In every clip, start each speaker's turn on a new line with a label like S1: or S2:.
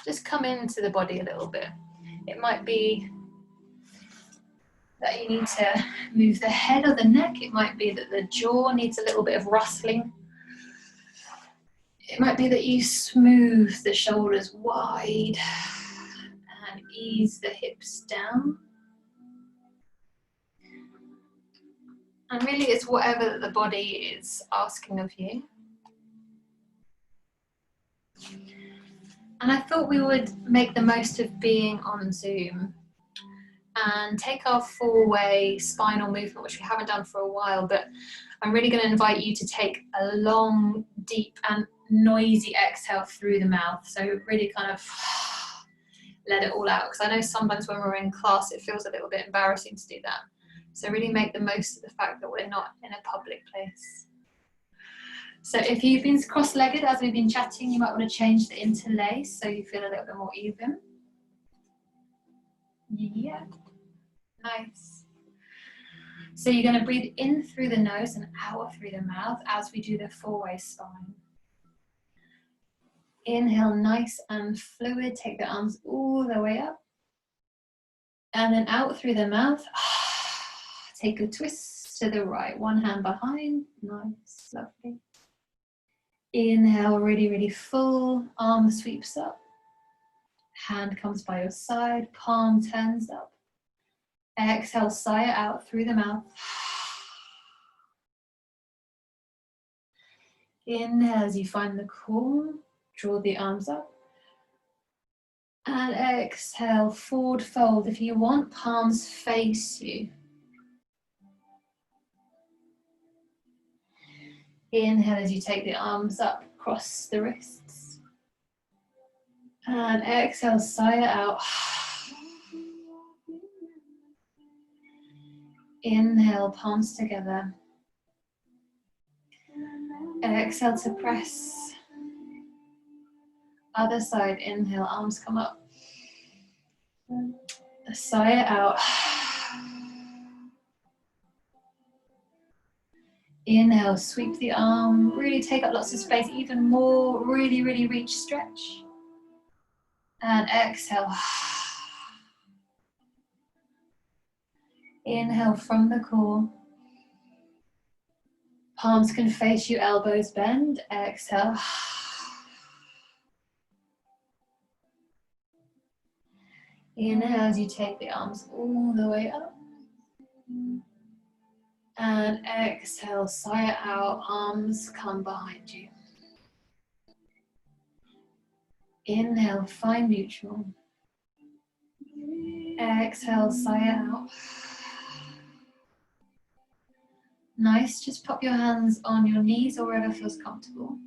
S1: just come into the body a little bit. It might be that you need to move the head or the neck. It might be that the jaw needs a little bit of rustling. It might be that you smooth the shoulders wide and ease the hips down. And really it's whatever the body is asking of you. And I thought we would make the most of being on Zoom and take our four-way spinal movement, which we haven't done for a while, but I'm really going to invite you to take a long, deep and noisy exhale through the mouth. So really kind of let it all out, because I know sometimes when we're in class it feels a little bit embarrassing to do that. So really make the most of the fact that we're not in a public place. So if you've been cross-legged as we've been chatting, you might want to change the interlace so you feel a little bit more even. Yeah, nice. So you're going to breathe in through the nose and out through the mouth as we do the four-way spine. Inhale, nice and fluid, take the arms all the way up. And then out through the mouth, take a twist to the right, one hand behind, nice, lovely. Inhale, really, really full, arm sweeps up. Hand comes by your side, palm turns up. Exhale, sigh it out through the mouth. Inhale as you find the core, draw the arms up. And exhale, forward fold. If you want, palms face you. Inhale as you take the arms up, cross the wrists. And exhale, sigh it out. Inhale, palms together. Exhale to press. Other side, inhale, arms come up. Sigh it out. Inhale, sweep the arm, really take up lots of space, even more, really, really reach, stretch. And exhale. Inhale from the core. Palms can face you, elbows bend. Exhale. Inhale as you take the arms all the way up. And exhale, sigh it out, arms come behind you. Inhale, find neutral. Exhale, sigh it out. Nice, just pop your hands on your knees or wherever feels comfortable.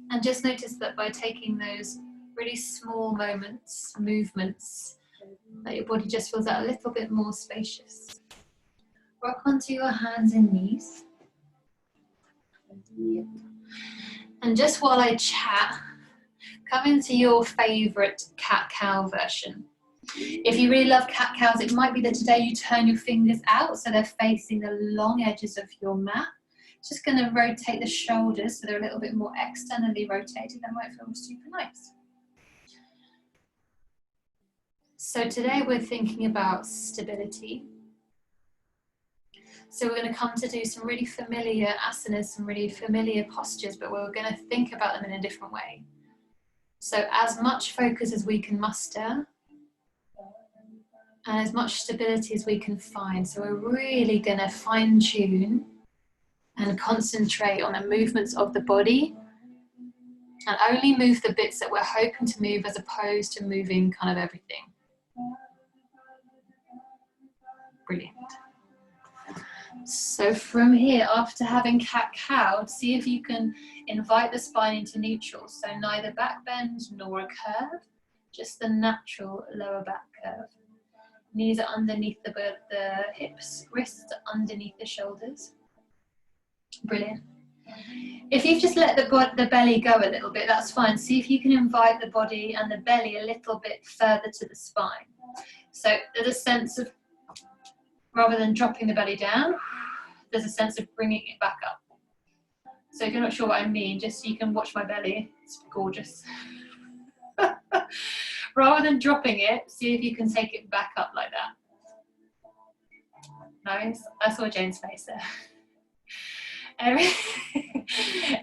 S1: And just notice that by taking those really small moments, movements, that your body just feels that a little bit more spacious. Rock onto your hands and knees. And just while I chat, come into your favourite cat-cow version. If you really love cat-cows, it might be that today you turn your fingers out so they're facing the long edges of your mat. Just going to rotate the shoulders so they're a little bit more externally rotated. That might feel super nice. So today we're thinking about stability. So we're going to come to do some really familiar asanas, some really familiar postures, but we're going to think about them in a different way. So as much focus as we can muster, and as much stability as we can find. So we're really going to fine tune and concentrate on the movements of the body, and only move the bits that we're hoping to move as opposed to moving kind of everything. Brilliant. So from here, after having cat-cowed, see if you can invite the spine into neutral. So neither back bend nor a curve, just the natural lower back curve. Knees are underneath the hips, wrists are underneath the shoulders. Brilliant. If you've just let the belly go a little bit, that's fine. See if you can invite the body and the belly a little bit further to the spine. So there's a sense of, rather than dropping the belly down, there's a sense of bringing it back up. So if you're not sure what I mean, just so you can watch my belly, it's gorgeous. Rather than dropping it, see if you can take it back up like that. Nice. I saw Jane's face there.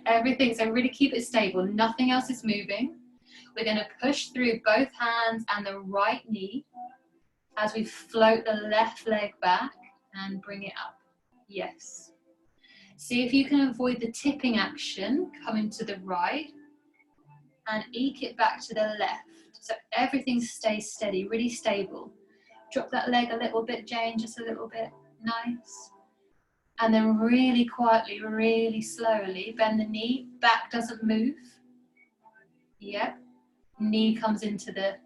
S1: Everything, so really keep it stable. Nothing else is moving. We're going to push through both hands and the right knee as we float the left leg back and bring it up. Yes. See if you can avoid the tipping action, coming to the right and eke it back to the left. So everything stays steady, really stable. Drop that leg a little bit, Jane, just a little bit. Nice. And then really quietly, really slowly, bend the knee, back doesn't move. Yep. Knee comes into the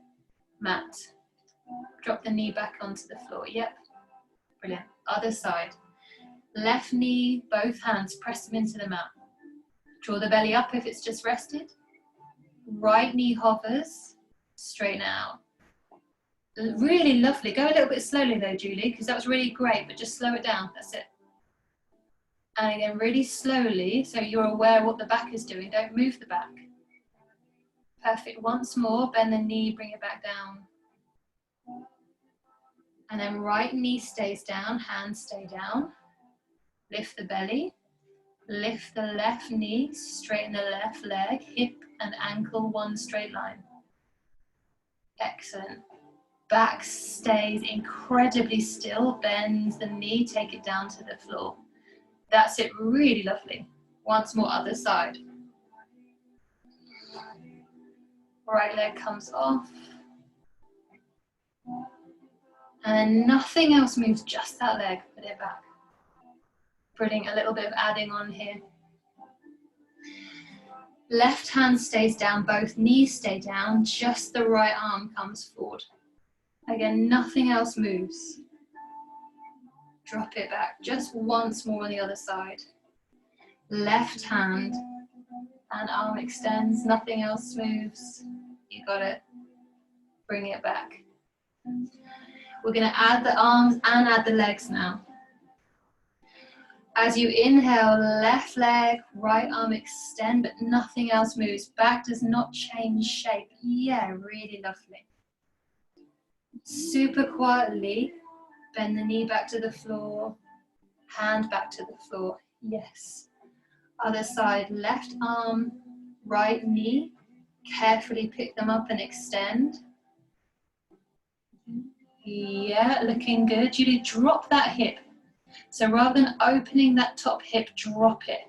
S1: mat. Drop the knee back onto the floor. Yep. Brilliant. Other side. Left knee, both hands, press them into the mat. Draw the belly up if it's just rested. Right knee hovers, straighten out. Really lovely. Go a little bit slowly though, Julie, because that was really great, but just slow it down. That's it. And again, really slowly, so you're aware of what the back is doing. Don't move the back. Perfect. Once more, bend the knee, bring it back down. And then right knee stays down, hands stay down. Lift the belly. Lift the left knee, straighten the left leg, hip and ankle, one straight line. Excellent. Back stays incredibly still, bend the knee, take it down to the floor. That's it, really lovely. Once more, other side. Right leg comes off. And nothing else moves, just that leg, put it back. Brilliant, a little bit of adding on here. Left hand stays down, both knees stay down, just the right arm comes forward. Again, nothing else moves. Drop it back, just once more on the other side. Left hand and arm extends, nothing else moves. You got it. Bring it back. We're going to add the arms and add the legs now. As you inhale, left leg, right arm extend, but nothing else moves. Back does not change shape. Yeah, really lovely. Super quietly, bend the knee back to the floor, hand back to the floor. Yes. Other side, left arm, right knee. Carefully pick them up and extend. Yeah, looking good. Julie, drop that hip. So rather than opening that top hip, drop it.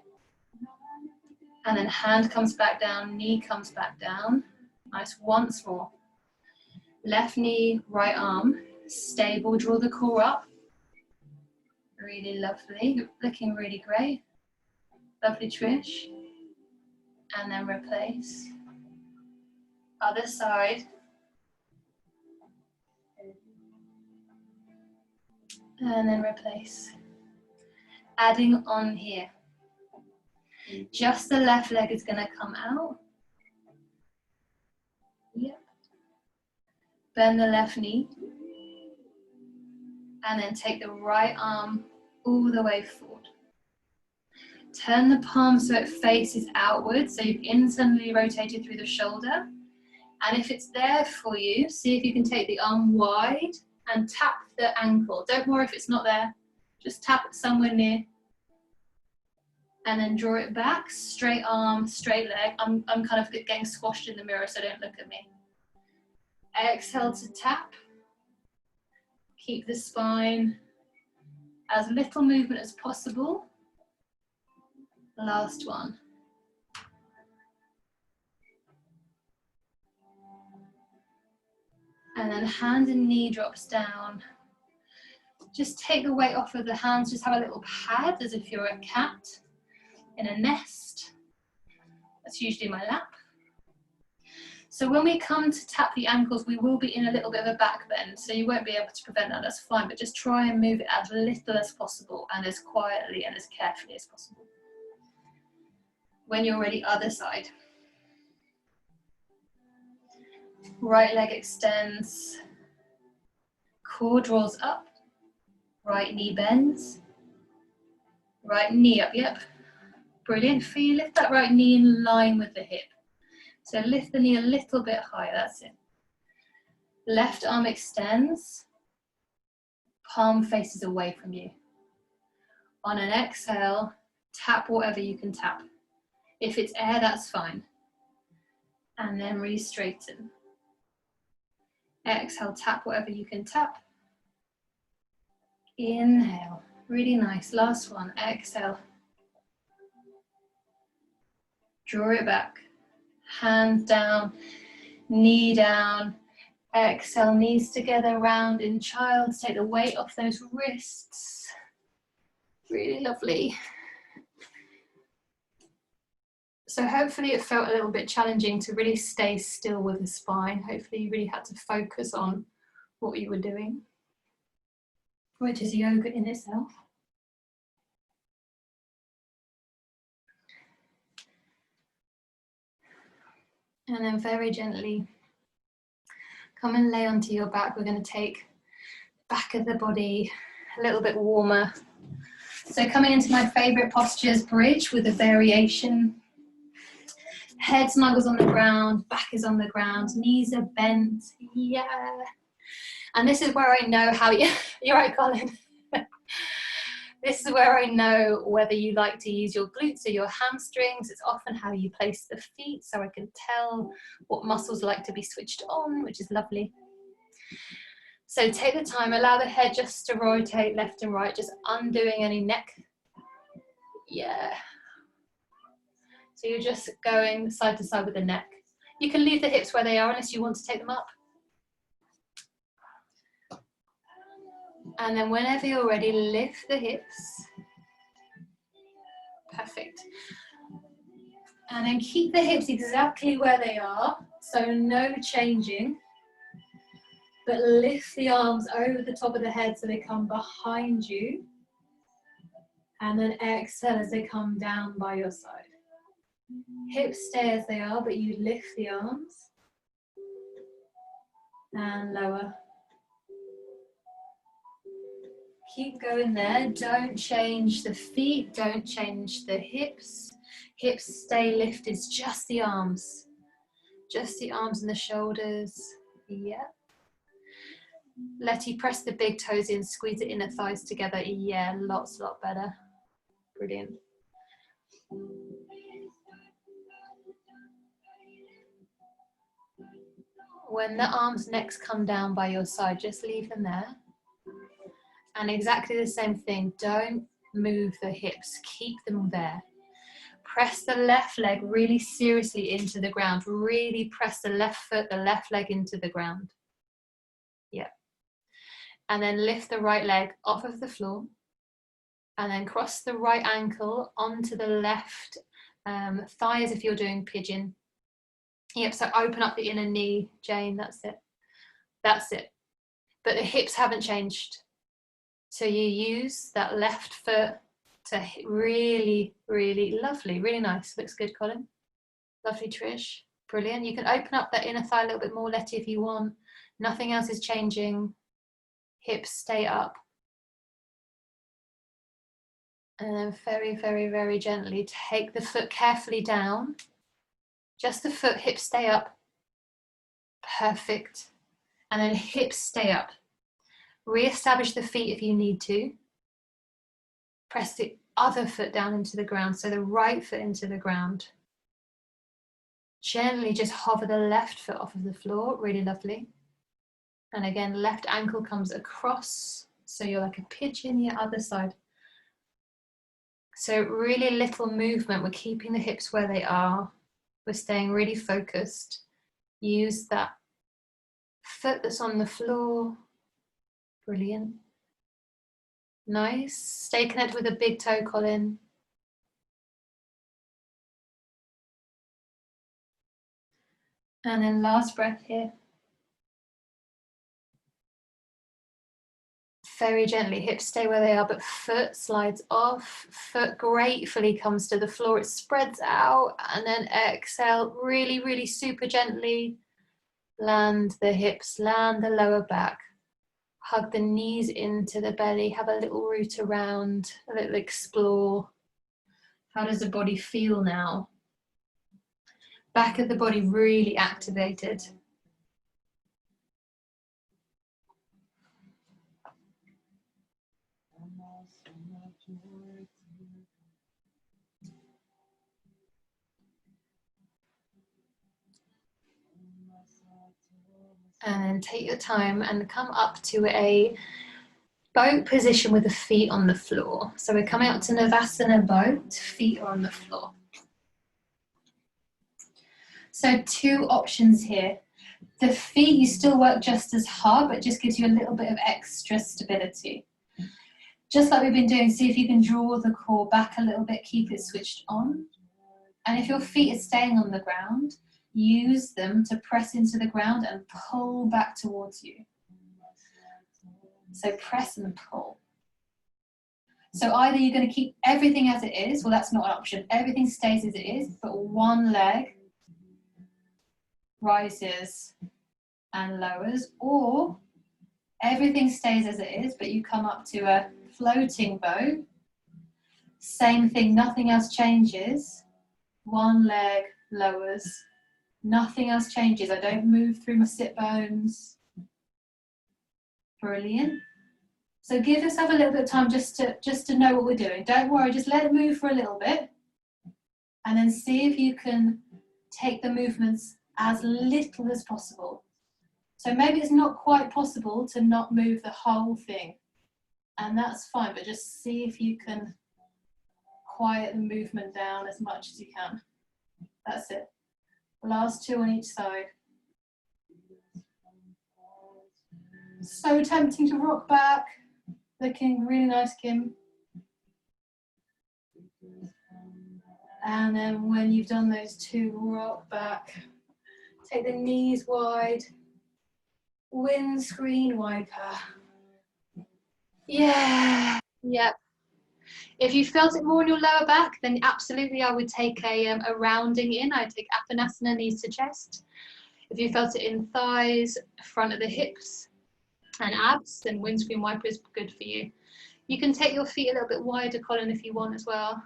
S1: And then hand comes back down, knee comes back down. Nice, once more. Left knee, right arm, stable, draw the core up. Really lovely, looking really great. Lovely, Trish. And then replace. Other side. And then replace. Adding on here. Just the left leg is going to come out. Yep. Bend the left knee. And then take the right arm all the way forward. Turn the palm so it faces outward, so you've internally rotated through the shoulder. And if it's there for you, see if you can take the arm wide and tap the ankle. Don't worry if it's not there. Just tap it somewhere near. And then draw it back, straight arm, straight leg. I'm kind of getting squashed in the mirror, so don't look at me. Exhale to tap. Keep the spine as little movement as possible. Last one. And then hand and knee drops down. Just take the weight off of the hands, just have a little pad as if you're a cat in a nest. That's usually my lap. So when we come to tap the ankles, we will be in a little bit of a back bend, so you won't be able to prevent that, that's fine, but just try and move it as little as possible and as quietly and as carefully as possible. When you're ready, other side. Right leg extends, core draws up, right knee bends, right knee up, yep. Brilliant. Feel you lift that right knee in line with the hip. So lift the knee a little bit higher, that's it. Left arm extends, palm faces away from you. On an exhale, tap whatever you can tap. If it's air, that's fine. And then re-straighten. Exhale, tap whatever you can tap. Inhale, really nice. Last one, exhale. Draw it back. Hands down, knee down. Exhale, knees together, round in child's. Take the weight off those wrists. Really lovely. So hopefully it felt a little bit challenging to really stay still with the spine. Hopefully you really had to focus on what you were doing, which is yoga in itself. And then very gently come and lay onto your back. We're going to take the back of the body a little bit warmer. So coming into my favorite postures, bridge with a variation. Head snuggles on the ground, back is on the ground, knees are bent, yeah. And this is where I know how you're right, Colin. This is where I know whether you like to use your glutes or your hamstrings. It's often how you place the feet, so I can tell what muscles like to be switched on, which is lovely. So take the time, allow the head just to rotate left and right, just undoing any neck. Yeah. So you're just going side to side with the neck. You can leave the hips where they are unless you want to take them up. And then whenever you're ready, lift the hips. Perfect. And then keep the hips exactly where they are, so no changing. But lift the arms over the top of the head so they come behind you. And then exhale as they come down by your side. Hips stay as they are, but you lift the arms. And lower. Keep going there. Don't change the feet. Don't change the hips. Hips stay lifted. Just the arms. Just the arms and the shoulders. Yeah. Letty, press the big toes in. Squeeze the inner thighs together. Yeah, lot better. Brilliant. When the arms next come down by your side, just leave them there. And exactly the same thing, don't move the hips, keep them there. Press the left leg really seriously into the ground. Really press the left foot, the left leg into the ground. Yeah. And then lift the right leg off of the floor. And then cross the right ankle onto the left thigh as if you're doing pigeon. Yep, so open up the inner knee, Jane, that's it. That's it. But the hips haven't changed. So you use that left foot to really, really lovely, really nice. Looks good, Colin. Lovely, Trish. Brilliant. You can open up that inner thigh a little bit more, Letty, if you want. Nothing else is changing. Hips stay up. And then very, very, very gently take the foot carefully down. Just the foot, hips stay up. Perfect. And then hips stay up. Re-establish the feet if you need to. Press the other foot down into the ground, so the right foot into the ground. Gently just hover the left foot off of the floor, really lovely. And again, left ankle comes across, so you're like a pigeon, the other side. So really little movement, we're keeping the hips where they are. We're staying really focused. Use that foot that's on the floor. Brilliant. Nice. Stay connected with the big toe, Colin. And then last breath here. Very gently, hips stay where they are, but foot slides off. Foot gratefully comes to the floor. It spreads out, and then exhale, really, really super gently. Land the hips, land the lower back. Hug the knees into the belly. Have a little root around, a little explore. How does the body feel now? Back of the body really activated. And take your time and come up to a boat position with the feet on the floor. So we're coming up to Navasana boat, feet are on the floor. So two options here. The feet, you still work just as hard, but it just gives you a little bit of extra stability. Just like we've been doing, see if you can draw the core back a little bit, keep it switched on. And if your feet are staying on the ground, use them to press into the ground and pull back towards you. So press and pull. So either you're going to keep everything as it is, well, that's not an option. Everything stays as it is, but one leg rises and lowers, or everything stays as it is, but you come up to a floating boat. Same thing, nothing else changes. One leg lowers, nothing else changes. I don't move through my sit bones. Brilliant. So give yourself a little bit of time just to know what we're doing. Don't worry, just let it move for a little bit. And then see if you can take the movements as little as possible. So maybe it's not quite possible to not move the whole thing. And that's fine, but just see if you can quiet the movement down as much as you can. That's it. Last two on each side. So tempting to rock back. Looking really nice, Kim. And then when you've done those two, rock back. Take the knees wide. Windscreen wiper. Yeah. Yep. If you felt it more in your lower back, then absolutely I would take a rounding in. I'd take Apanasana, knees to chest. If you felt it in thighs, front of the hips and abs, then windscreen wiper is good for you. You can take your feet a little bit wider, Colin, if you want as well.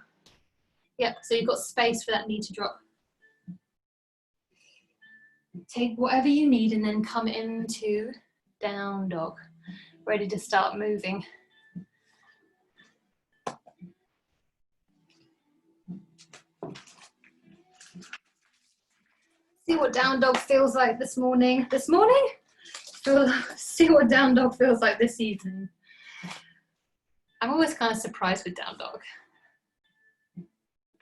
S1: Yep, so you've got space for that knee to drop. Take whatever you need and then come into down dog, ready to start moving. See what down dog feels like this morning. This morning? See what down dog feels like this evening. I'm always kind of surprised with down dog.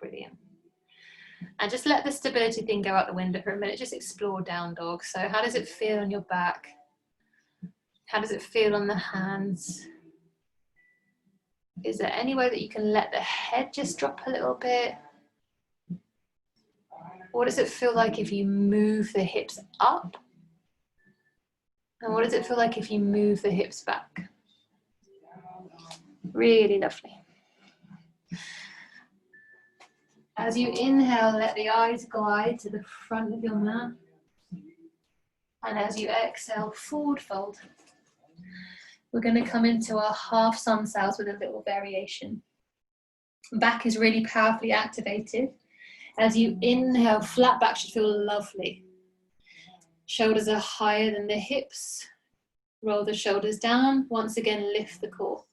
S1: Brilliant. And just let the stability thing go out the window for a minute. Just explore down dog. So how does it feel on your back? How does it feel on the hands? Is there any way that you can let the head just drop a little bit? What does it feel like if you move the hips up? And what does it feel like if you move the hips back? Really lovely. As you inhale, let the eyes glide to the front of your mat. And as you exhale, forward fold. We're going to come into our half sun sails with a little variation. Back is really powerfully activated. As you inhale, flat back should feel lovely. Shoulders are higher than the hips. Roll the shoulders down. Once again, lift the core.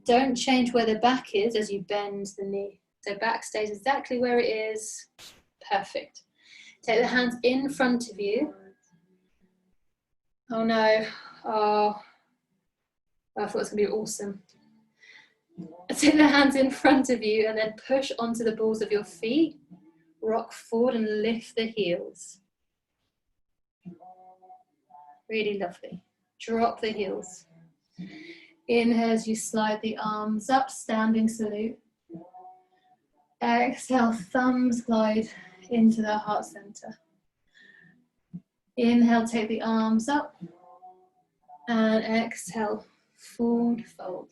S1: Don't change where the back is as you bend the knee. So back stays exactly where it is. Perfect. Take the hands in front of you. Oh no. Oh, I thought it was going to be awesome. Take the hands in front of you and then push onto the balls of your feet. Rock forward and lift the heels. Really lovely. Drop the heels. Inhale as you slide the arms up, standing salute. Exhale, thumbs glide into the heart center. Inhale, take the arms up. And exhale, forward fold.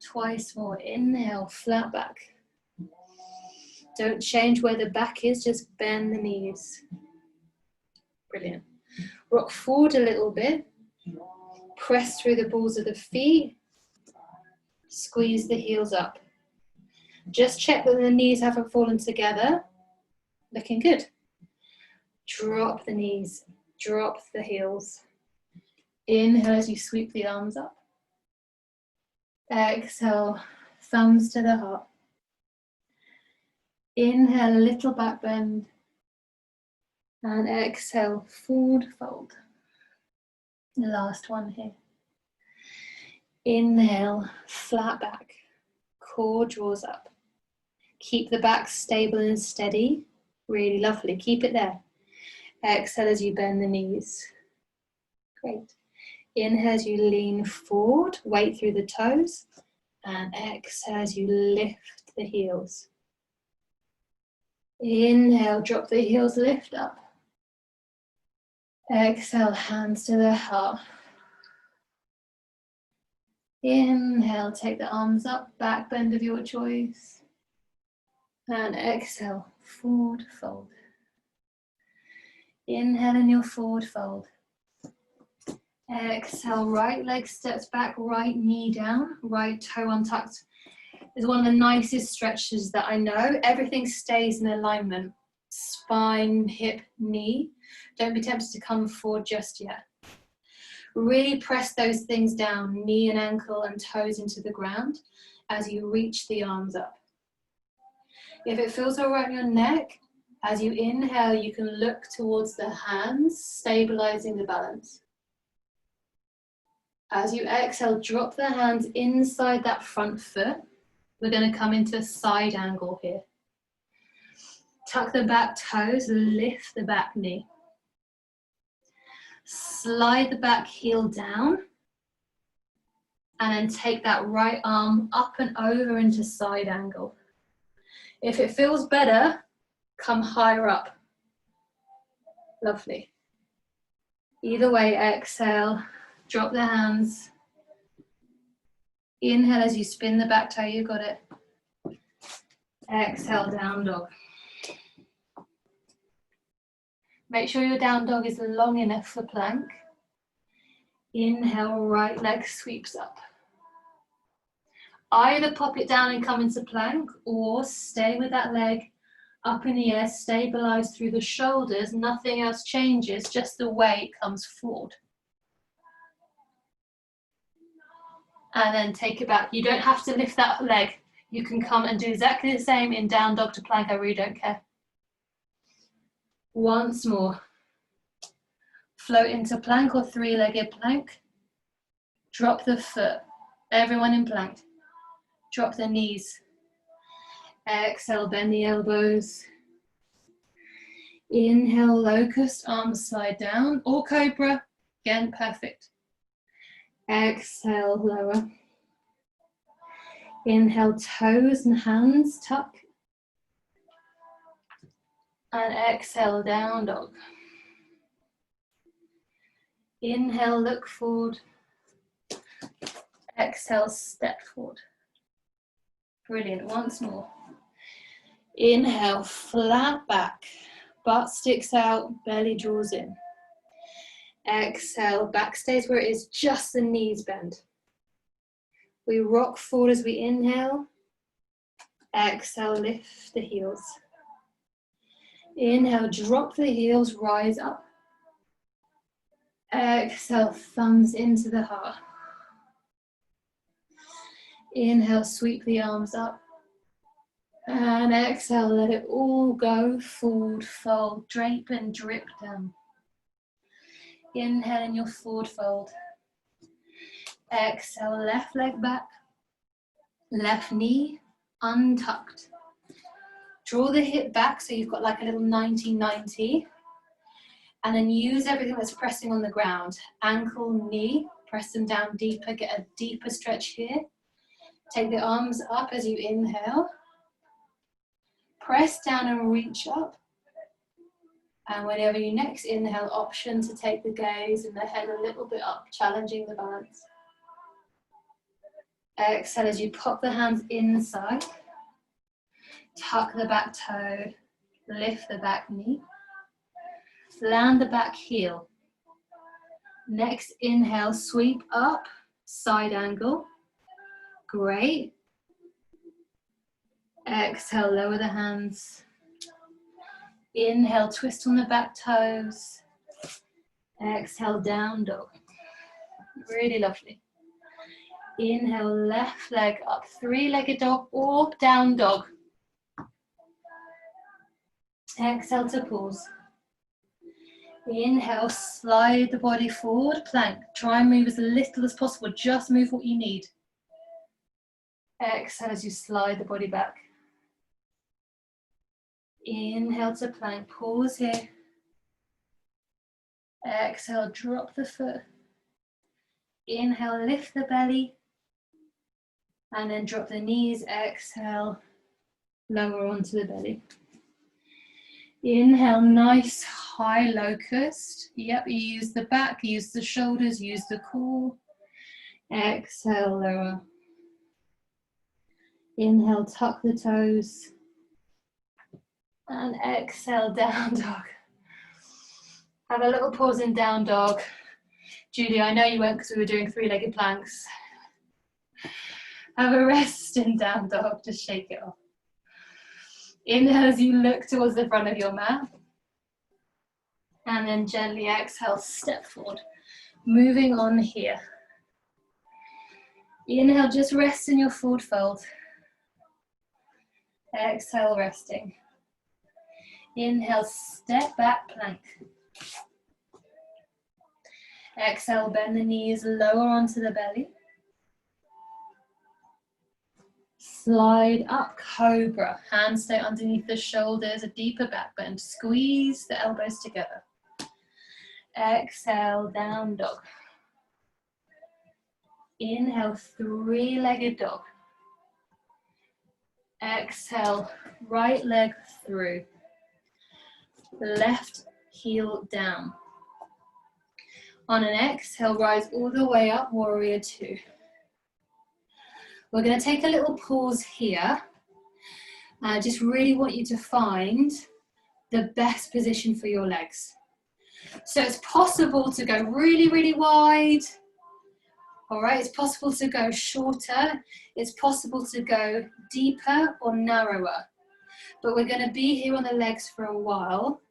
S1: Twice more. Inhale, flat back. Don't change where the back is, just bend the knees. Brilliant. Rock forward a little bit. Press through the balls of the feet. Squeeze the heels up. Just check that the knees haven't fallen together. Looking good. Drop the knees, drop the heels. Inhale as you sweep the arms up. Exhale, thumbs to the heart. Inhale, a little back bend. And exhale, forward fold. The last one here. Inhale, flat back. Core draws up. Keep the back stable and steady. Really lovely. Keep it there. Exhale as you bend the knees. Great. Inhale as you lean forward, weight through the toes. And exhale as you lift the heels. Inhale, drop the heels, lift up. Exhale, hands to the heart. Inhale, take the arms up, back bend of your choice. And exhale, forward fold. Inhale in your forward fold. Exhale, right leg steps back, right knee down, right toe untucked. It's one of the nicest stretches that I know. Everything stays in alignment. Spine, hip, knee. Don't be tempted to come forward just yet. Really press those things down, knee and ankle and toes into the ground as you reach the arms up. If it feels all right in your neck, as you inhale, you can look towards the hands, stabilizing the balance. As you exhale, drop the hands inside that front foot. We're going to come into a side angle here. Tuck the back toes, lift the back knee. Slide the back heel down. And then take that right arm up and over into side angle. If it feels better, come higher up. Lovely. Either way, exhale, drop the hands. Inhale as you spin the back toe, you got it. Exhale, down dog. Make sure your down dog is long enough for plank. Inhale, right leg sweeps up. Either pop it down and come into plank, or stay with that leg up in the air, stabilize through the shoulders, nothing else changes, just the way it comes forward. And then take it back. You don't have to lift that leg. You can come and do exactly the same in down dog to plank, I really don't care. Once more. Float into plank or three-legged plank. Drop the foot. Everyone in plank. Drop the knees. Exhale, bend the elbows. Inhale, locust, arms slide down, or cobra. Again, perfect. Exhale, lower. Inhale, toes and hands tuck. And exhale, down dog. Inhale, look forward. Exhale, step forward. Brilliant, once more. Inhale, flat back. Butt sticks out, belly draws in. Exhale, back stays where it is, just the knees bend. We rock forward as we inhale. Exhale, lift the heels. Inhale, drop the heels, rise up. Exhale, thumbs into the heart. Inhale, sweep the arms up. And exhale, let it all go, forward fold, drape and drip down. Inhale in your forward fold. Exhale, left leg back, left knee untucked. Draw the hip back so you've got like a little 90-90. And then use everything that's pressing on the ground. Ankle, knee, press them down deeper, get a deeper stretch here. Take the arms up as you inhale. Press down and reach up. And whenever you next inhale, option to take the gaze and the head a little bit up, challenging the balance. Exhale as you pop the hands inside. Tuck the back toe, lift the back knee. Land the back heel. Next inhale, sweep up, side angle. Great. Exhale, lower the hands. Inhale, twist on the back toes. Exhale, down dog. Really lovely. Inhale, left leg up, three-legged dog or down dog. Exhale to pause. Inhale, slide the body forward, plank. Try and move as little as possible, just move what you need. Exhale as you slide the body back. Inhale to plank, pause here. Exhale, drop the foot. Inhale, lift the belly. And then drop the knees, exhale, lower onto the belly. Inhale, nice high locust. Yep, you use the back, use the shoulders, use the core. Exhale, lower. Inhale, tuck the toes. And exhale, down dog. Have a little pause in down dog. Julie, I know you went because we were doing three-legged planks. Have a rest in down dog, just shake it off. Inhale as you look towards the front of your mat. And then gently exhale, step forward. Moving on here. Inhale, just rest in your forward fold. Exhale, resting. Inhale, step back, plank. Exhale, bend the knees, lower onto the belly. Slide up, cobra. Hands stay underneath the shoulders, a deeper back bend. Squeeze the elbows together. Exhale, down dog. Inhale, three-legged dog. Exhale, right leg through. Left heel down. On an exhale, rise all the way up, warrior two. We're going to take a little pause here. I just really want you to find the best position for your legs. So it's possible to go really, really wide. All right, it's possible to go shorter. It's possible to go deeper or narrower. But we're going to be here on the legs for a while.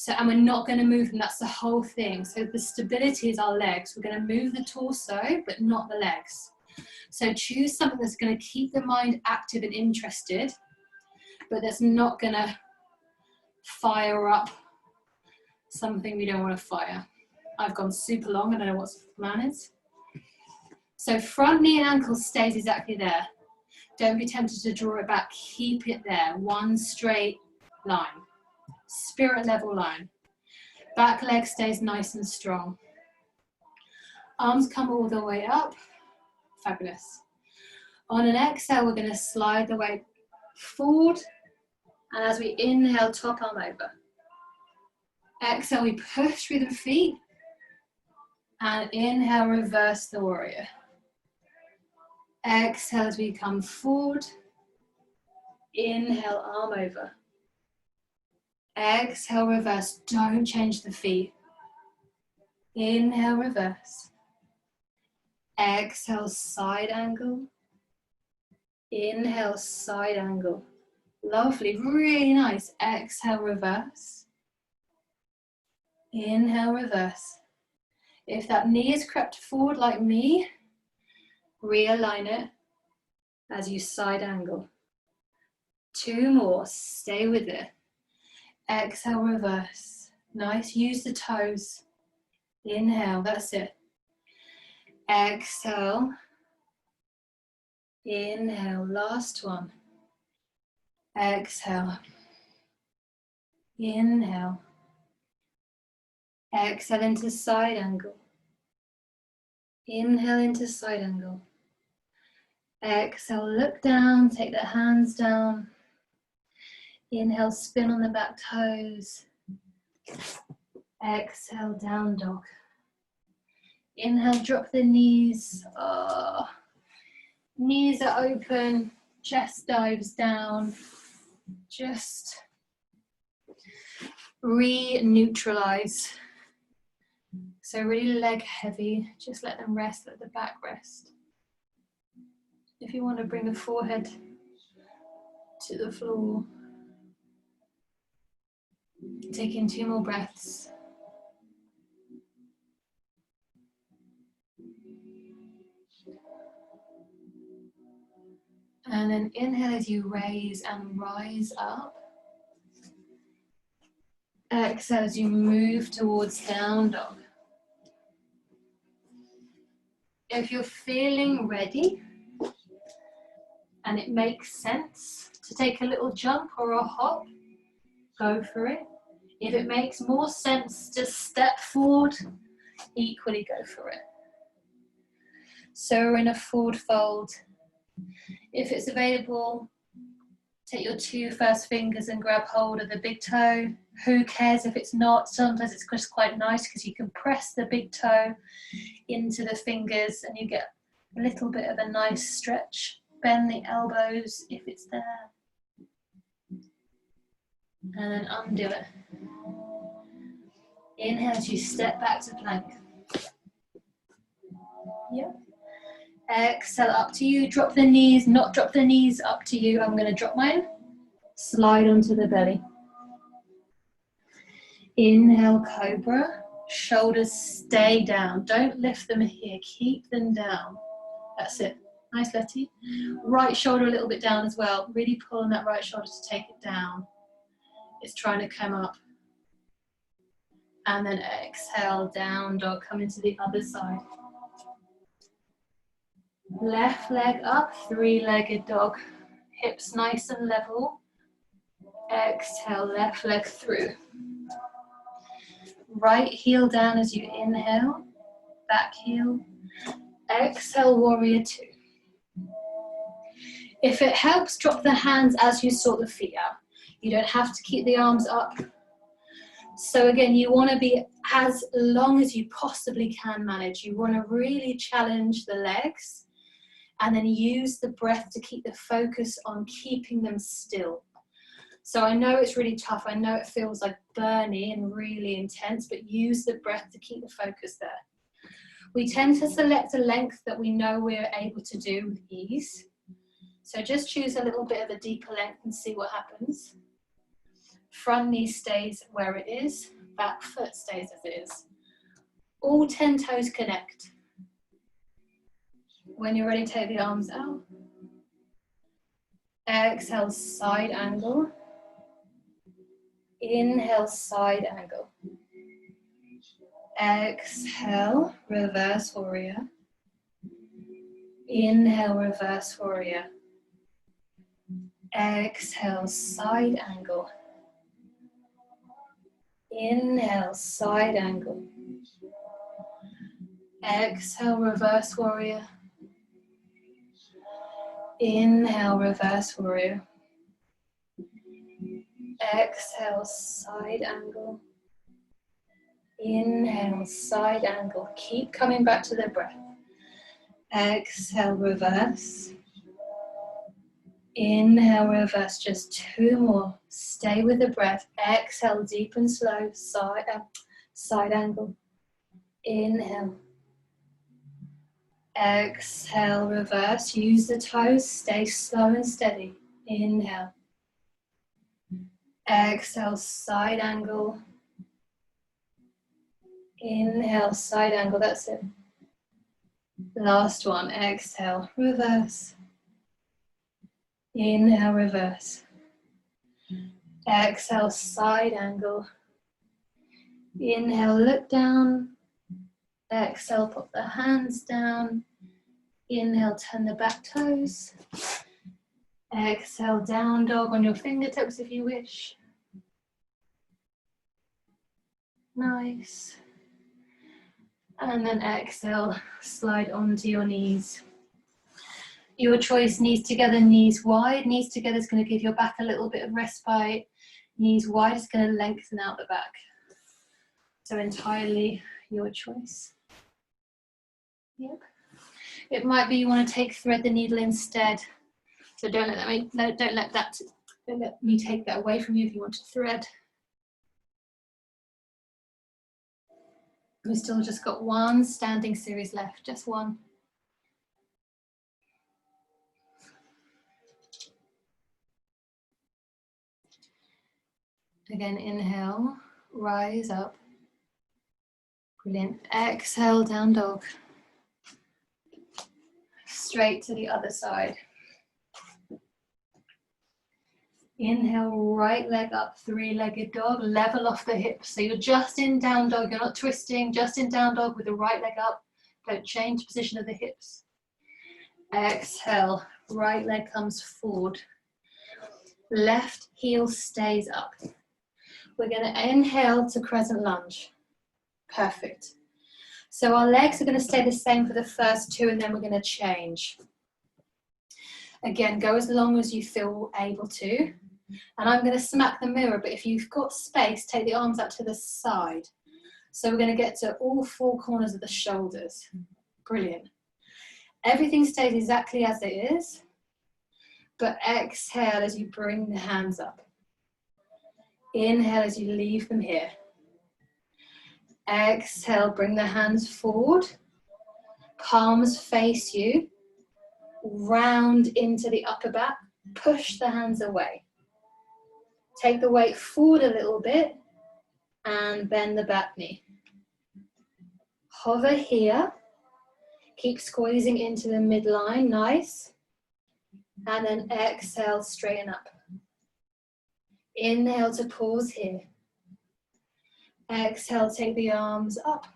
S1: And we're not going to move them, that's the whole thing. So the stability is our legs. We're going to move the torso, but not the legs. So choose something that's going to keep the mind active and interested, but that's not going to fire up something we don't want to fire. I've gone super long, I don't know what the plan is. So front knee and ankle stays exactly there. Don't be tempted to draw it back, keep it there. One straight line, spirit level line. Back leg stays nice and strong. Arms come all the way up. Fabulous. On an exhale, we're going to slide the weight forward. And as we inhale, top arm over. Exhale, we push through the feet. And inhale, reverse the warrior. Exhale as we come forward. Inhale, arm over. Exhale, reverse. Don't change the feet. Inhale, reverse. Exhale, side angle. Inhale, side angle. Lovely, really nice. Exhale, reverse. Inhale, reverse. If that knee is crept forward like me, realign it as you side angle. Two more, stay with it. Exhale, reverse. Nice, use the toes. Inhale, that's it. Exhale. Inhale, last one. Exhale. Inhale. Exhale into side angle. Inhale into side angle. Exhale, look down, take the hands down. Inhale, spin on the back toes. Exhale, down dog. Inhale, drop the knees. Oh. Knees are open, chest dives down. Just re-neutralize. So really leg heavy, just let them rest, let the back rest. If you want to bring the forehead to the floor. Take in 2 more breaths. And then inhale as you raise and rise up. Exhale as you move towards down dog. If you're feeling ready and it makes sense to take a little jump or a hop, go for it. If it makes more sense to step forward, equally go for it. So we're in a forward fold. If it's available, take your 2 first fingers and grab hold of the big toe. Who cares if it's not? Sometimes it's just quite nice because you can press the big toe into the fingers and you get a little bit of a nice stretch. Bend the elbows if it's there. And then undo it. Inhale as you step back to plank. Yep. Exhale, up to you. Drop the knees, not drop the knees, up to you. I'm going to drop mine. Slide onto the belly. Inhale, cobra. Shoulders stay down. Don't lift them here. Keep them down. That's it. Nice, Letty. Right shoulder a little bit down as well. Really pull on that right shoulder to take it down. It's trying to come up. And then exhale, down dog. Come into the other side. Left leg up, 3-legged dog. Hips nice and level. Exhale, left leg through. Right heel down as you inhale. Back heel. Exhale, warrior 2. If it helps, drop the hands as you sort the feet out. You don't have to keep the arms up. So again, you want to be as long as you possibly can manage. You want to really challenge the legs and then use the breath to keep the focus on keeping them still. So I know it's really tough. I know it feels like burny and really intense, but use the breath to keep the focus there. We tend to select a length that we know we're able to do with ease. So just choose a little bit of a deeper length and see what happens. Front knee stays where it is, back foot stays as it is. All 10 toes connect. When you're ready, take the arms out. Exhale, side angle. Inhale, side angle. Exhale, reverse warrior. Inhale, reverse warrior. Exhale, side angle. Inhale, side angle. Exhale, reverse warrior. Inhale, reverse warrior. Exhale, side angle. Inhale, side angle. Keep coming back to the breath. Exhale, reverse. Inhale, reverse. Just 2 more. Stay with the breath. Exhale, deep and slow. Side angle. Inhale. Exhale, reverse. Use the toes. Stay slow and steady. Inhale. Exhale, side angle. Inhale, side angle. That's it. Last one. Exhale, reverse. Inhale, reverse. Exhale, side angle. Inhale, look down. Exhale, put the hands down. Inhale, turn the back toes. Exhale, down dog on your fingertips if you wish. Nice. And then exhale, slide onto your knees. Your choice, knees together, knees wide. Knees together is going to give your back a little bit of respite. Knees wide is going to lengthen out the back. So entirely your choice. Yep. It might be you want to thread the needle instead. So don't let me take that away from you if you want to thread. We've still just got 1 standing series left, just 1. Again, inhale, rise up. Brilliant. Exhale, down dog. Straight to the other side. Inhale, right leg up, three-legged dog, level off the hips. So you're just in down dog, you're not twisting, just in down dog with the right leg up. Don't change position of the hips. Exhale, right leg comes forward. Left heel stays up. We're going to inhale to crescent lunge. Perfect. So our legs are going to stay the same for the first two, and then we're going to change. Again, go as long as you feel able to. And I'm going to smack the mirror, but if you've got space, take the arms out to the side. So we're going to get to all four corners of the shoulders. Brilliant. Everything stays exactly as it is, but exhale as you bring the hands up. Inhale as you leave them here. Exhale, bring the hands forward. Palms face you. Round into the upper back. Push the hands away. Take the weight forward a little bit and bend the back knee. Hover here. Keep squeezing into the midline, nice. And then exhale, straighten up. Inhale to pause here. Exhale, take the arms up.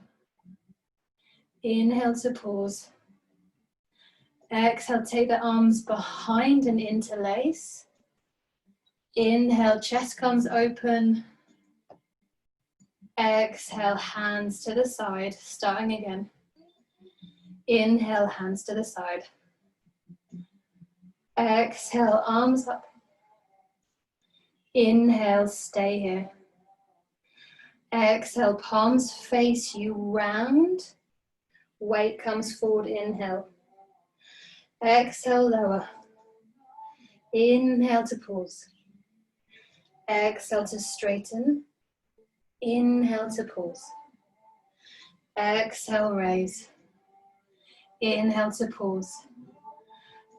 S1: Inhale to pause. Exhale, take the arms behind and interlace. Inhale, chest comes open. Exhale, hands to the side, starting again. Inhale, hands to the side. Exhale, arms up. Inhale, stay here. Exhale, palms face you round. Weight comes forward, inhale. Exhale, lower. Inhale to pause. Exhale to straighten. Inhale to pause. Exhale, raise. Inhale to pause.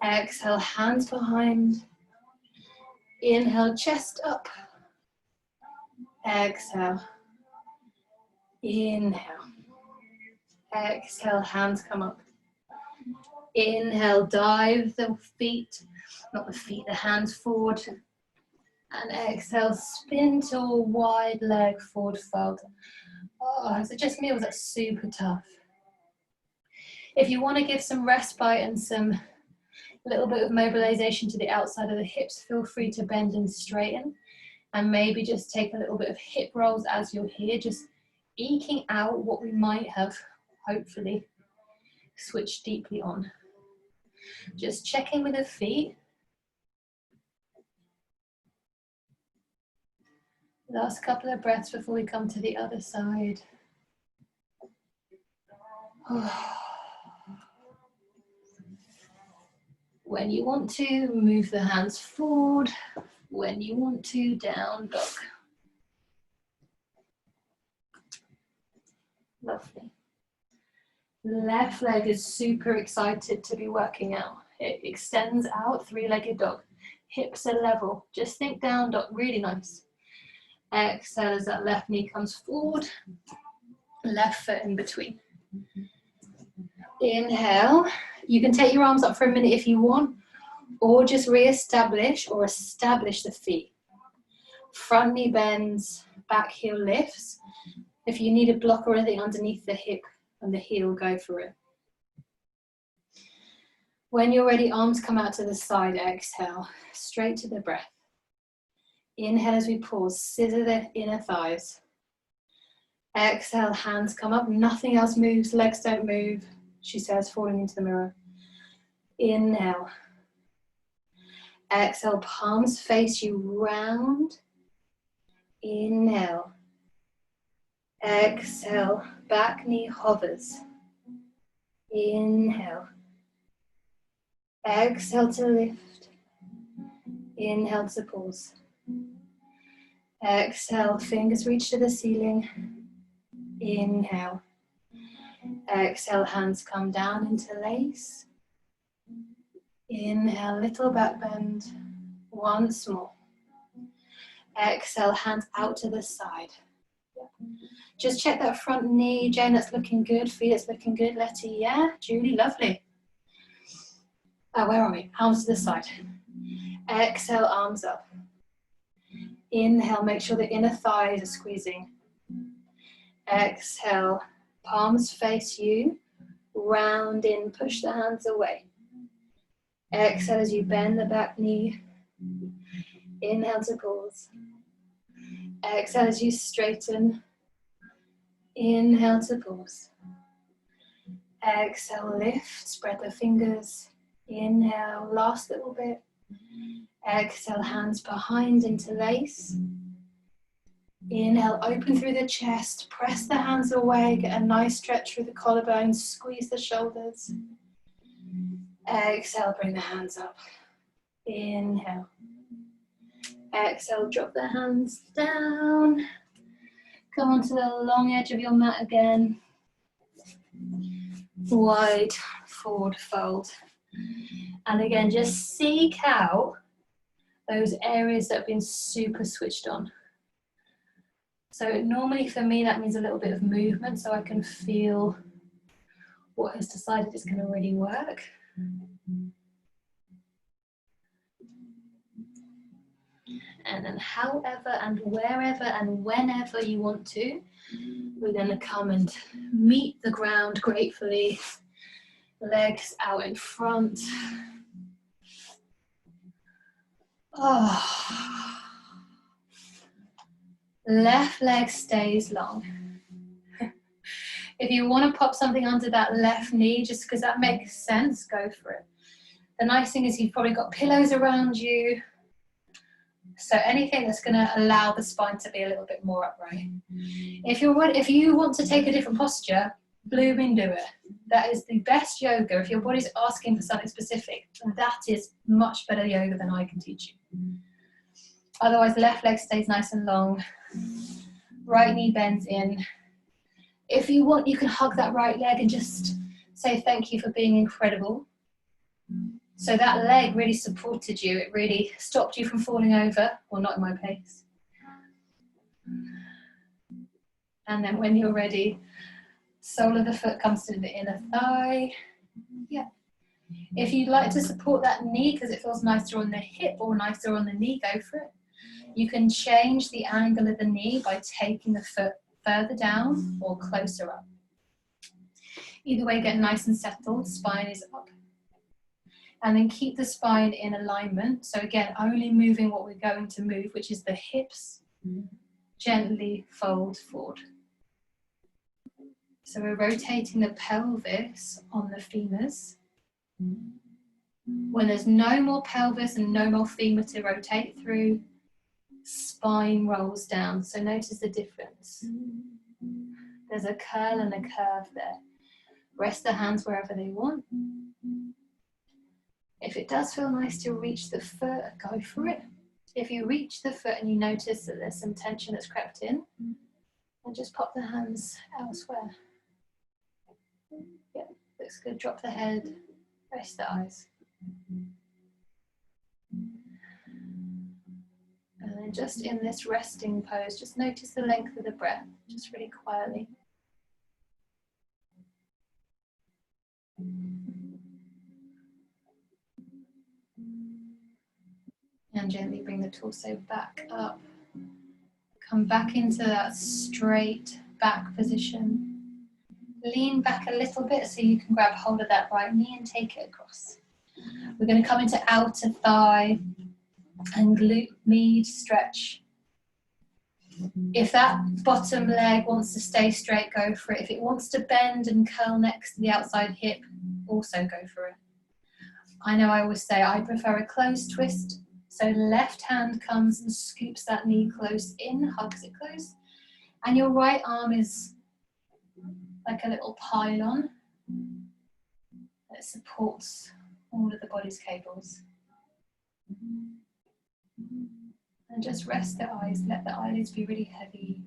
S1: Exhale, hands behind. Inhale, chest up. Exhale. Inhale. Exhale, hands come up. Inhale, dive the feet, not the feet, the hands forward. And exhale, spin to a wide leg forward fold. Oh, is it just me or was that super tough? If you want to give some respite and some little bit of mobilization to the outside of the hips, feel free to bend and straighten. And maybe just take a little bit of hip rolls as you're here, just eking out what we might have, hopefully, switched deeply on. Just checking with the feet. Last couple of breaths before we come to the other side. When you want to, move the hands forward. When you want to, down dog. Lovely. Left leg is super excited to be working out. It extends out, three-legged dog. Hips are level. Just think down dog, really nice. Exhale as that left knee comes forward. Left foot in between. Inhale. You can take your arms up for a minute if you want, or just re-establish or establish the feet. Front knee bends, back heel lifts. If you need a block or anything underneath the hip and the heel, go for it. When you're ready, arms come out to the side, exhale, straight to the breath. Inhale as we pause, scissor the inner thighs. Exhale, hands come up, nothing else moves, legs don't move, she says, falling into the mirror. Inhale. Exhale, palms face you round. Inhale. Exhale, back knee hovers. Inhale. Exhale to lift. Inhale to pause. Exhale, fingers reach to the ceiling. Inhale. Exhale, hands come down, interlace. Inhale, little back bend. Once more. Exhale, hands out to the side. Just check that front knee. Jane, that's looking good. Feet, it's looking good. Letty, yeah. Julie, lovely. Where are we? Arms to the side. Exhale, arms up. Inhale, make sure the inner thighs are squeezing. Exhale, palms face you. Round in, push the hands away. Exhale as you bend the back knee. Inhale to pause. Exhale as you straighten. Inhale to pause. Exhale, lift, spread the fingers. Inhale, last little bit. Exhale, hands behind, interlace. Inhale, open through the chest, press the hands away, get a nice stretch through the collarbones, squeeze the shoulders. Exhale, bring the hands up. Inhale. Exhale, drop the hands down. Come onto the long edge of your mat again. Wide forward fold. And again, just seek out those areas that have been super switched on. So normally for me, that means a little bit of movement so I can feel what has decided is going to really work. And then however and wherever and whenever you want to, we're going to come and meet the ground gratefully. Legs out in front. Oh. Left leg stays long. If you want to pop something under that left knee, just because that makes sense, go for it. The nice thing is you've probably got pillows around you. So anything that's going to allow the spine to be a little bit more upright. If you want to take a different posture, blooming do it. That is the best yoga. If your body's asking for something specific, that is much better yoga than I can teach you. Otherwise, left leg stays nice and long. Right knee bends in. If you want, you can hug that right leg and just say thank you for being incredible. So that leg really supported you. It really stopped you from falling over, or not in my pace. And then when you're ready, sole of the foot comes to the inner thigh. Yeah. If you'd like to support that knee because it feels nicer on the hip or nicer on the knee, go for it. You can change the angle of the knee by taking the foot further down or closer up. Either way, get nice and settled, spine is up. And then keep the spine in alignment. So again, only moving what we're going to move, which is the hips. Gently fold forward. So we're rotating the pelvis on the femurs. When there's no more pelvis and no more femur to rotate through, spine rolls down. So notice the difference. There's a curl and a curve there. Rest the hands wherever they want. If it does feel nice to reach the foot, go for it. If you reach the foot and you notice that there's some tension that's crept in, then just pop the hands elsewhere. Yeah, looks good. Drop the head, rest the eyes. And then just in this resting pose, just notice the length of the breath, just really quietly. And gently bring the torso back up. Come back into that straight back position. Lean back a little bit so you can grab hold of that right knee and take it across. We're going to come into outer thigh and glute med stretch. If that bottom leg wants to stay straight, go for it. If it wants to bend and curl next to the outside hip, also go for it. I know I always say I prefer a closed twist. So left hand comes and scoops that knee close in, hugs it close. And your right arm is like a little pylon that supports all of the body's cables. And just rest the eyes, let the eyelids be really heavy.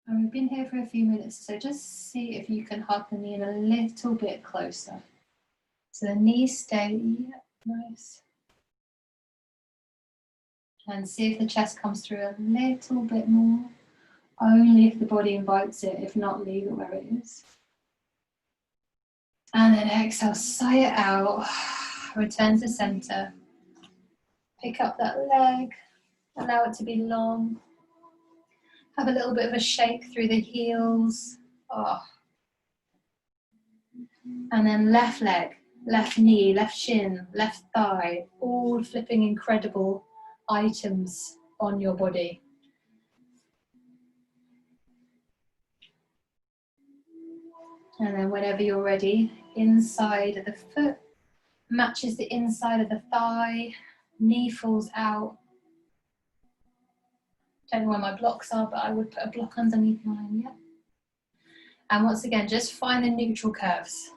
S1: And we've been here for a few minutes, so just see if you can hug the knee in a little bit closer. So the knees stay, yeah, nice. And see if the chest comes through a little bit more. Only if the body invites it, if not, leave it where it is. And then exhale, sigh it out. Return to center. Pick up that leg, allow it to be long. Have a little bit of a shake through the heels. Oh. And then left leg, left knee, left shin, left thigh, all flipping incredible items on your body. And then whenever you're ready, inside of the foot matches the inside of the thigh, knee falls out. Don't know where my blocks are, but I would put a block underneath mine, yeah. And once again, just find the neutral curves.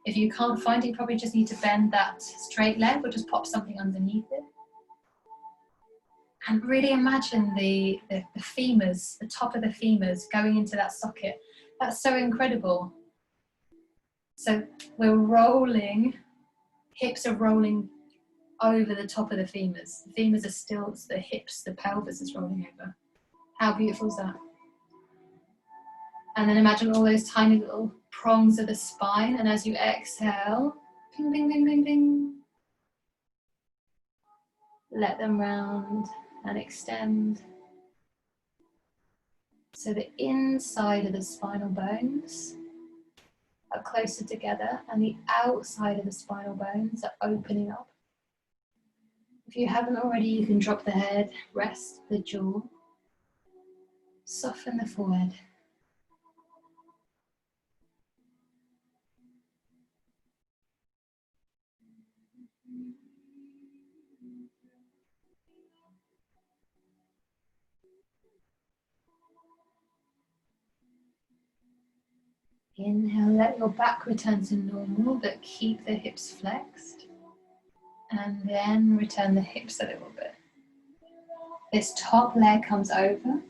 S1: If you can't find it, you probably just need to bend that straight leg or just pop something underneath it. And really imagine the femurs, the top of the femurs going into that socket. That's so incredible. So we're rolling, hips are rolling over the top of the femurs. The femurs are still, it's the hips, the pelvis is rolling over. How beautiful is that? And then imagine all those tiny little prongs of the spine, and as you exhale, ping, ping, ping, ping, ping. Let them round and extend. So the inside of the spinal bones are closer together and the outside of the spinal bones are opening up. If you haven't already, you can drop the head, rest the jaw, soften the forehead. Inhale, let your back return to normal, but keep the hips flexed. And then return the hips a little bit. This top leg comes over.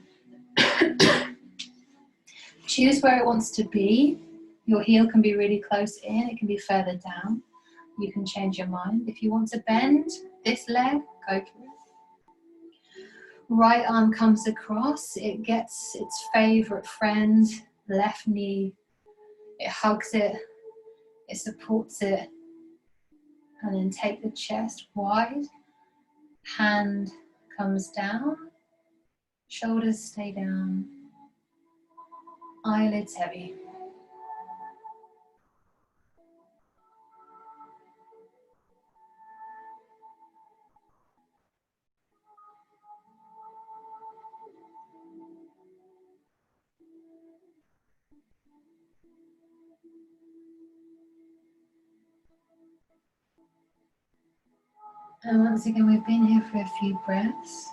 S1: Choose where it wants to be. Your heel can be really close in, it can be further down. You can change your mind. If you want to bend this leg, go for it. Right arm comes across, it gets its favorite friend, left knee. It hugs it, it supports it. And then take the chest wide. Hand comes down, shoulders stay down, eyelids heavy. And once again, we've been here for a few breaths.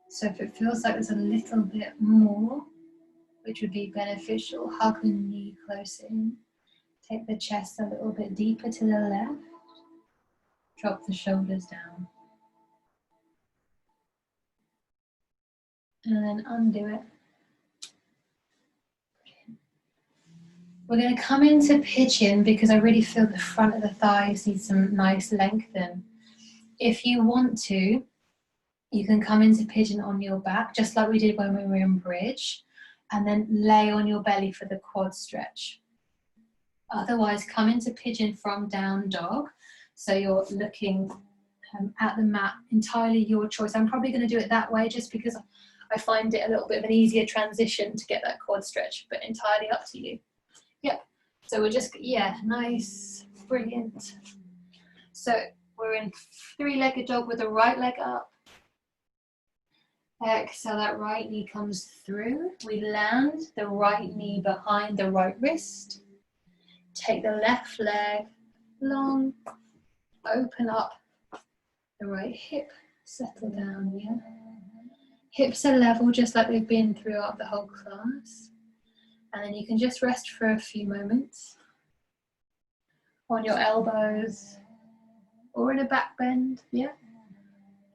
S1: So if it feels like there's a little bit more, which would be beneficial, hug the knee close in. Take the chest a little bit deeper to the left. Drop the shoulders down. And then undo it. We're going to come into pigeon because I really feel the front of the thighs need some nice lengthen. If you want to, you can come into pigeon on your back, just like we did when we were in bridge, and then lay on your belly for the quad stretch. Otherwise, come into pigeon from down dog. So you're looking at the mat, entirely your choice. I'm probably going to do it that way just because I find it a little bit of an easier transition to get that quad stretch, but entirely up to you. Yep. So we're just, yeah, nice, brilliant. So we're in three-legged dog with the right leg up. Exhale, that right knee comes through. We land the right knee behind the right wrist. Take the left leg long, open up the right hip, settle down, yeah. Hips are level just like they've been throughout the whole class. And then you can just rest for a few moments on your elbows or in a back bend, yeah.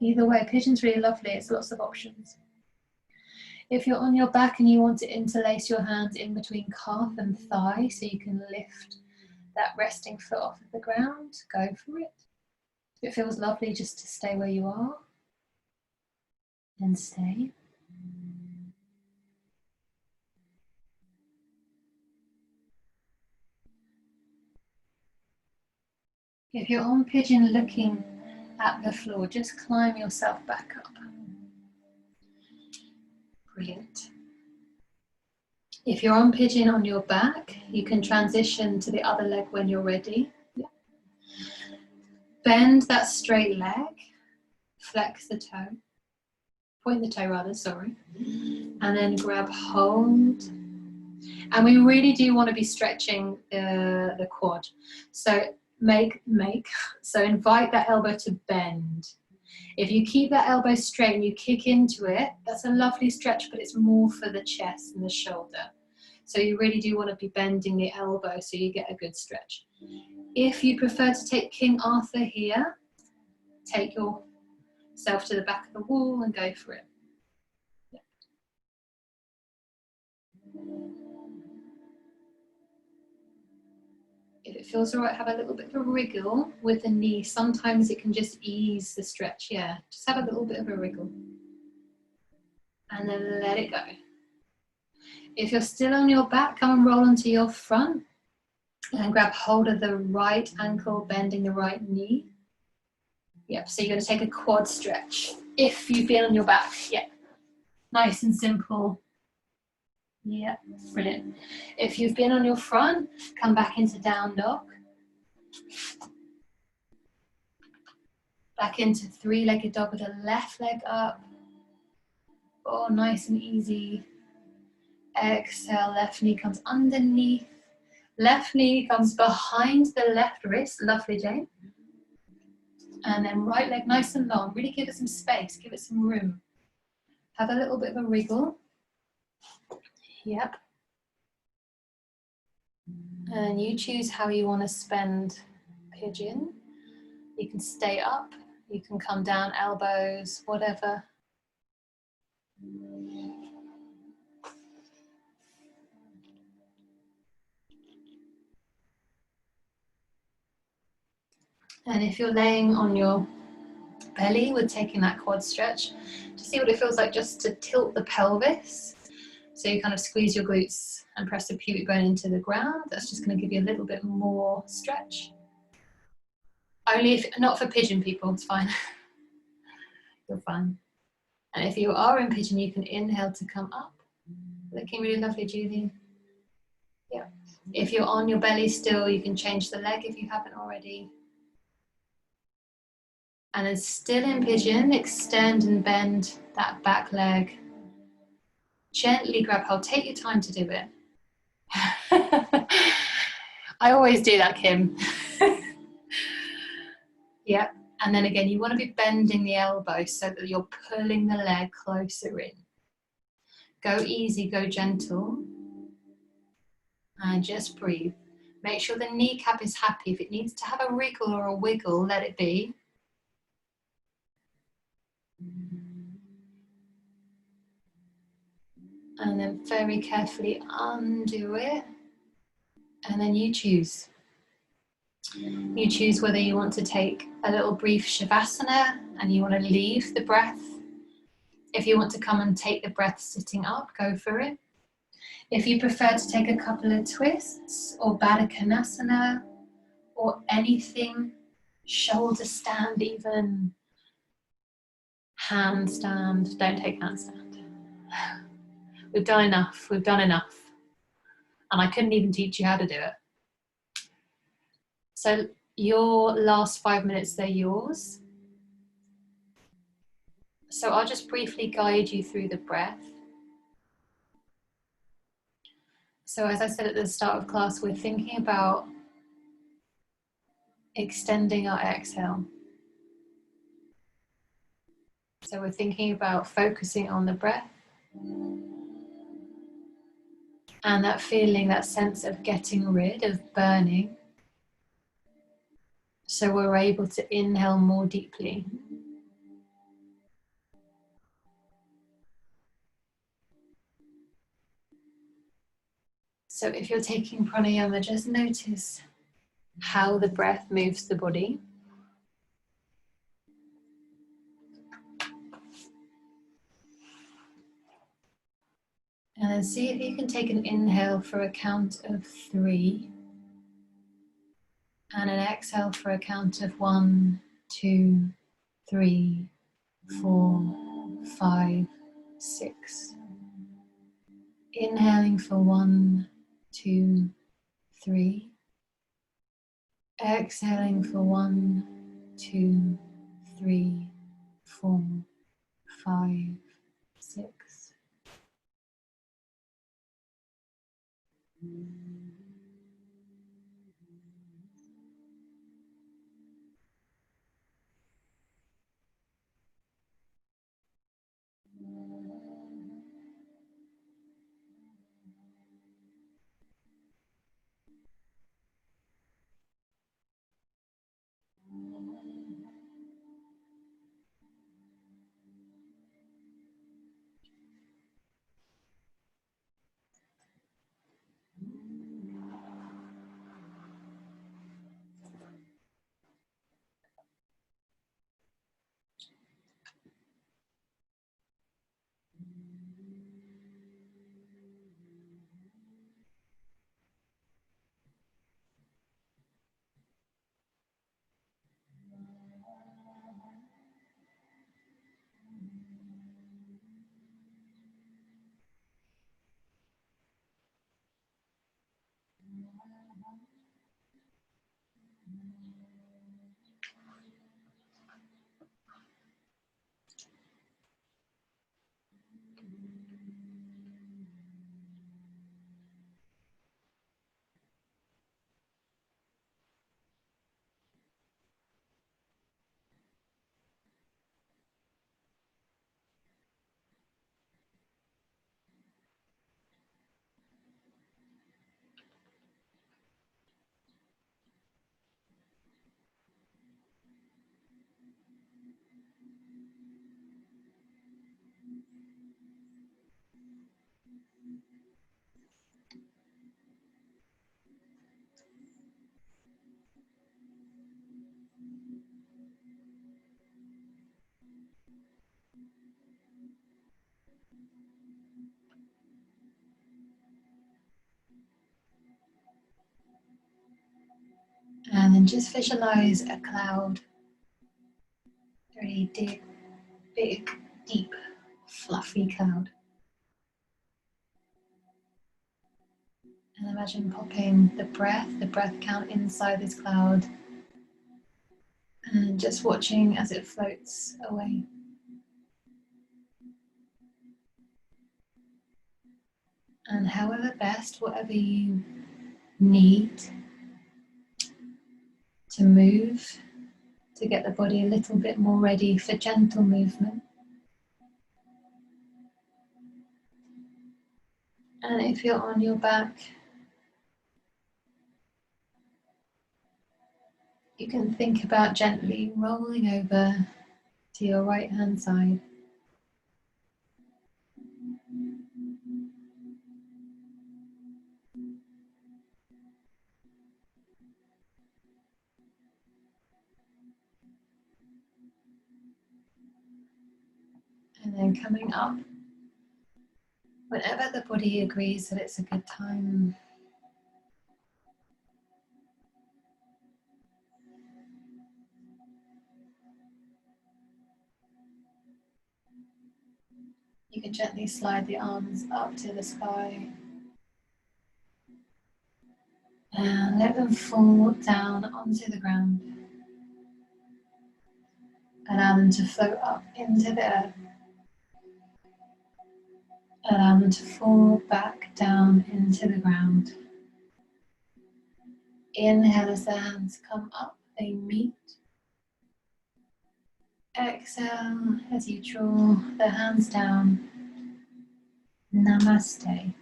S1: Either way, pigeon's really lovely, it's lots of options. If you're on your back and you want to interlace your hands in between calf and thigh so you can lift that resting foot off of the ground, go for it. If it feels lovely just to stay where you are, then stay. If you're on pigeon looking at the floor, just climb yourself back up. Brilliant. If you're on pigeon on your back, you can transition to the other leg when you're ready. Yeah. Bend that straight leg, flex the toe, point the toe rather, sorry, and then grab hold. And we really do want to be stretching the quad. So invite that elbow to bend. If you keep that elbow straight and you kick into it, that's a lovely stretch, but it's more for the chest and the shoulder. So you really do want to be bending the elbow so you get a good stretch. If you prefer to take King Arthur here, take yourself to the back of the wall and go for it. Yeah. If it feels all right, have a little bit of a wriggle with the knee. Sometimes it can just ease the stretch. Yeah, just have a little bit of a wriggle. And then let it go. If you're still on your back, come and roll onto your front and grab hold of the right ankle, bending the right knee. Yep, so you're going to take a quad stretch if you've been on your back. Yeah, nice and simple. Yeah, brilliant. If you've been on your front, come back into down dog. Back into three-legged dog with the left leg up. Oh, nice and easy. Exhale, left knee comes underneath. Left knee comes behind the left wrist. Lovely, Jane. And then right leg nice and long. Really give it some space, give it some room. Have a little bit of a wriggle. Yep. And you choose how you want to spend pigeon. You can stay up, you can come down, elbows, whatever. And if you're laying on your belly, we're taking that quad stretch to see what it feels like just to tilt the pelvis. So you kind of squeeze your glutes and press the pubic bone into the ground. That's just going to give you a little bit more stretch. Only if, not for pigeon people, it's fine. You're fine. And if you are in pigeon, you can inhale to come up. Looking really lovely, Julie. Yeah. If you're on your belly still, you can change the leg if you haven't already. And then still in pigeon, extend and bend that back leg. Gently grab hold, take your time to do it. I always do that, Kim. Yeah, and then again, you want to be bending the elbow so that you're pulling the leg closer in. Go easy, go gentle. And just breathe. Make sure the kneecap is happy. If it needs to have a wriggle or a wiggle, let it be. And then very carefully undo it. And then you choose. You choose whether you want to take a little brief Shavasana and you want to leave the breath. If you want to come and take the breath sitting up, go for it. If you prefer to take a couple of twists or Baddha Konasana or anything, shoulder stand even, handstand, don't take handstand. We've done enough, we've done enough. And I couldn't even teach you how to do it. So your last 5 minutes, they're yours. So I'll just briefly guide you through the breath. So as I said at the start of class, we're thinking about extending our exhale. So we're thinking about focusing on the breath and that feeling, that sense of getting rid of burning. So we're able to inhale more deeply. So if you're taking pranayama, just notice how the breath moves the body. And then see if you can take an inhale for a count of 3 and an exhale for a count of 1, 2, 3, 4, 5, 6. Inhaling for 1, 2, 3. Exhaling for 1, 2, 3, 4, 5, 6. And then just visualize a cloud, very deep, big, deep, fluffy cloud. And imagine popping the breath count inside this cloud and just watching as it floats away. And however best, whatever you need to move, to get the body a little bit more ready for gentle movement. And if you're on your back, you can think about gently rolling over to your right hand side. And then coming up whenever the body agrees that it's a good time. You can gently slide the arms up to the sky and let them fall down onto the ground. Allow them to float up into the earth. Allow them to fall back down into the ground. Inhale as the hands come up, they meet. Exhale as you draw the hands down. Namaste.